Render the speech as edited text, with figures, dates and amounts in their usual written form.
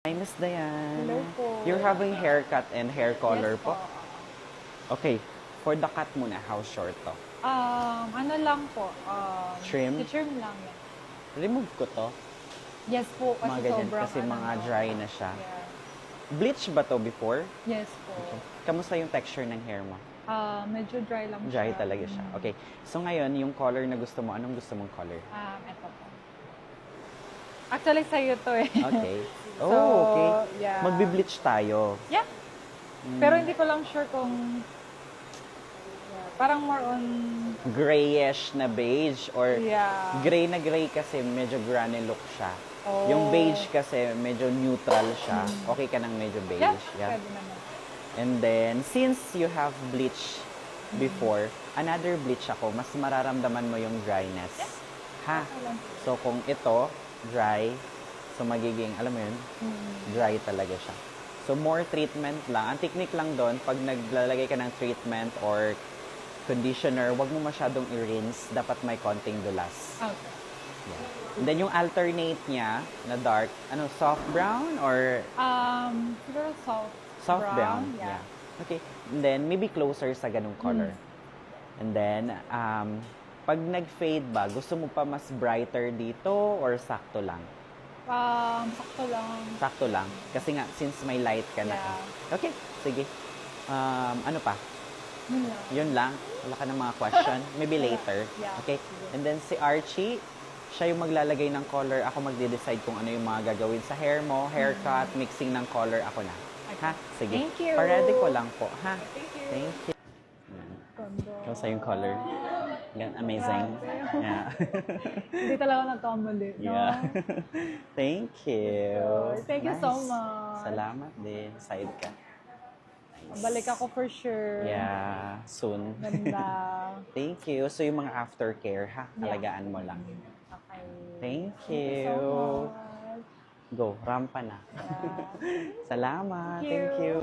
Hi, Miss Diane. Hello po. You're having haircut and hair color Yes po? Okay. For the cut muna, how short to? Ano lang po, Trim? trim lang yan. Remove ko to. Yes po, kasi Mga ganyan, sobrang kasi ano mga na. dry na siya. Yeah. Bleach ba to before? Yes po. Kamusta yung texture ng hair mo? Medyo dry lang siya. Dry talaga siya. Okay. So ngayon, yung color na gusto mo, anong gusto mong color? Eto po. Actually, sa'yo to eh. Okay. Oh, So, okay. yeah. Magbi-bleach tayo. Yeah. Pero hindi ko lang sure kung, parang more on, Grayish na beige or yeah. gray na gray kasi medyo granny look siya. Oh. Yung beige kasi medyo neutral siya. Okay ka ng medyo beige. Yeah, pwede naman. And then, since you have bleach before, another bleach ako, mas mararamdaman mo yung dryness. Ha? So, kung ito, dry, so magiging, alam mo yun, dry talaga siya. So, more treatment lang. Ang technique lang doon, pag naglalagay ka ng treatment or conditioner, wag mo masyadong i-rinse. Dapat may konting dulas. Okay. Yeah. And then, yung alternate niya na dark, soft brown or Siguro soft brown? Yeah. Okay. And then, maybe closer sa ganung color. And then, pag nag-fade ba, gusto mo pa mas brighter dito or sakto lang? Sakto lang. Sakto lang. Kasi nga, since may light ka na. Yeah. Okay, sige. Ano pa? Yun lang. Yun lang. Wala ka ng mga question? Maybe later. Yeah. Okay. And then si Archie, siya yung maglalagay ng color. Ako magde-decide kung ano yung mga gagawin sa hair mo, haircut, mixing ng color. Ako na. Ha? Sige. Thank you. Paredy ko lang po. Ha? Thank you. Thank you. Kondo. Kamusta yung color? Yan, amazing. Yeah. Hindi talaga nagkamali, no? Yeah. Thank you. Thank you so much. Salamat din. Side ka. Balik ako for sure. Yeah. Soon. Ganda. Thank you. So, yung mga aftercare, ha? Yeah. Alagaan mo lang. Okay. Thank Thank you you. so much. Go. Rampa na. Yeah. Salamat. Thank you. Thank you.